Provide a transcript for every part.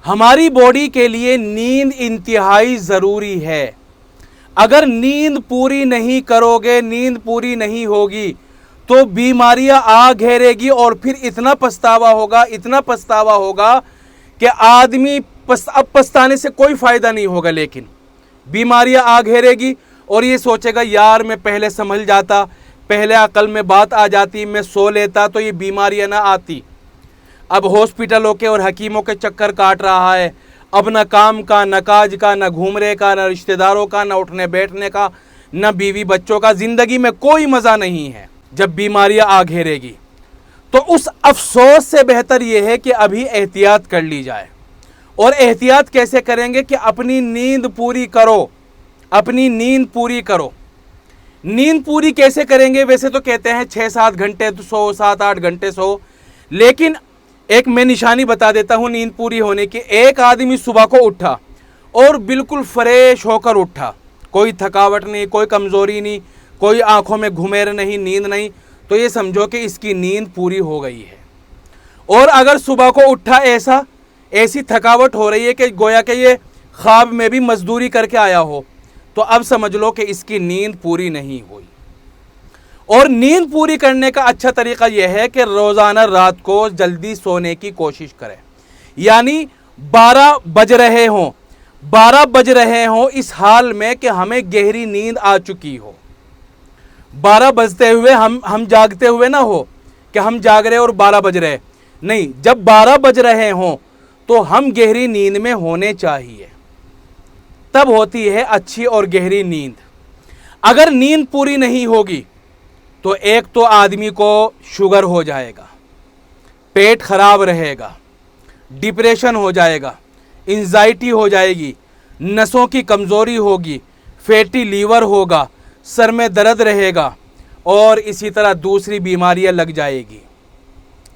हमारी बॉडी के लिए नींद इंतहाई ज़रूरी है। अगर नींद पूरी नहीं करोगे, नींद पूरी नहीं होगी तो बीमारियां आ घेरेगी और फिर इतना पछतावा होगा, इतना पछतावा होगा कि आदमी अब पछताने से कोई फ़ायदा नहीं होगा। लेकिन बीमारियां आ घेरेगी और ये सोचेगा यार मैं पहले समझ जाता, पहले अकल में बात आ जाती, मैं सो लेता तो ये बीमारियां ना आती। अब हॉस्पिटलों के और हकीमों के चक्कर काट रहा है। अब न काम का, न काज का, न घूमने का, न रिश्तेदारों का, न उठने बैठने का, न बीवी बच्चों का। ज़िंदगी में कोई मज़ा नहीं है जब बीमारियां आ घेरेगी। तो उस अफसोस से बेहतर यह है कि अभी एहतियात कर ली जाए। और एहतियात कैसे करेंगे कि अपनी नींद पूरी करो, अपनी नींद पूरी करो। नींद पूरी कैसे करेंगे? वैसे तो कहते हैं 6-7 घंटे तो सो, 7-8 घंटे सो, लेकिन एक मैं निशानी बता देता हूँ नींद पूरी होने की। एक आदमी सुबह को उठा और बिल्कुल फ्रेश होकर उठा, कोई थकावट नहीं, कोई कमज़ोरी नहीं, कोई आंखों में घुमेर नहीं, नींद नहीं, तो ये समझो कि इसकी नींद पूरी हो गई है। और अगर सुबह को उठा ऐसी थकावट हो रही है कि गोया कि ये ख्वाब में भी मजदूरी करके आया हो, तो अब समझ लो कि इसकी नींद पूरी नहीं हुई। और नींद पूरी करने का अच्छा तरीका यह है कि रोज़ाना रात को जल्दी सोने की कोशिश करें। यानी 12 बज रहे हों, 12 बज रहे हों इस हाल में कि हमें गहरी नींद आ चुकी हो। 12 बजते हुए हम जागते हुए ना हो कि हम जाग रहे और 12 बज रहे, नहीं, जब 12 बज रहे हों तो हम गहरी नींद में होने चाहिए, तब होती है अच्छी और गहरी नींद। अगर नींद पूरी नहीं होगी तो एक तो आदमी को शुगर हो जाएगा, पेट खराब रहेगा, डिप्रेशन हो जाएगा, एंजाइटी हो जाएगी, नसों की कमज़ोरी होगी, फैटी लीवर होगा, सर में दर्द रहेगा और इसी तरह दूसरी बीमारियां लग जाएगी।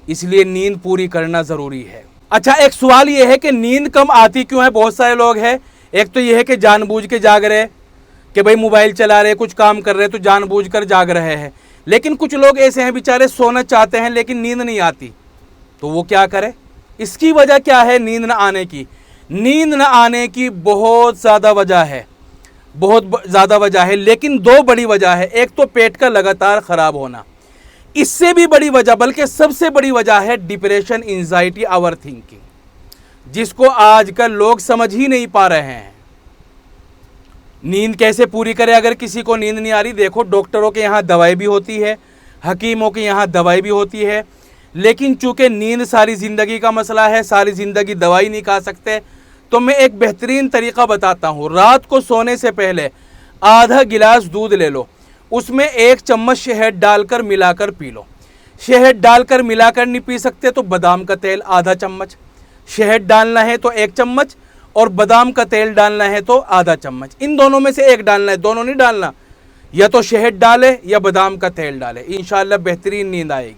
इसलिए नींद पूरी करना ज़रूरी है। अच्छा, एक सवाल ये है कि नींद कम आती क्यों है? बहुत सारे लोग हैं, एक तो ये है कि जानबूझ के जाग रहे कि भाई मोबाइल चला रहे, कुछ काम कर रहे तो जानबूझ कर जाग रहे हैं। लेकिन कुछ लोग ऐसे हैं बेचारे सोना चाहते हैं लेकिन नींद नहीं आती, तो वो क्या करे? इसकी वजह क्या है नींद न आने की? नींद न आने की बहुत ज़्यादा वजह है, बहुत ज़्यादा वजह है, लेकिन 2 बड़ी वजह है। एक तो पेट का लगातार ख़राब होना, इससे भी बड़ी वजह, बल्कि सबसे बड़ी वजह है डिप्रेशन, एंजाइटी, ओवर थिंकिंग, जिसको आजकल लोग समझ ही नहीं पा रहे हैं। नींद कैसे पूरी करें अगर किसी को नींद नहीं आ रही? देखो, डॉक्टरों के यहाँ दवाई भी होती है, हकीमों के यहाँ दवाई भी होती है, लेकिन चूंकि नींद सारी ज़िंदगी का मसला है, सारी ज़िंदगी दवाई नहीं खा सकते, तो मैं एक बेहतरीन तरीका बताता हूँ। रात को सोने से पहले आधा गिलास दूध ले लो, उसमें 1 चम्मच शहद डालकर मिलाकर पी लो। शहद डालकर मिलाकर नहीं पी सकते तो बादाम का तेल आधा चम्मच, शहद डालना है तो 1 चम्मच और बादाम का तेल डालना है तो आधा चम्मच। इन दोनों में से एक डालना है, दोनों नहीं डालना। या तो शहद डाले या बादाम का तेल डाले, इंशाअल्लाह बेहतरीन नींद आएगी।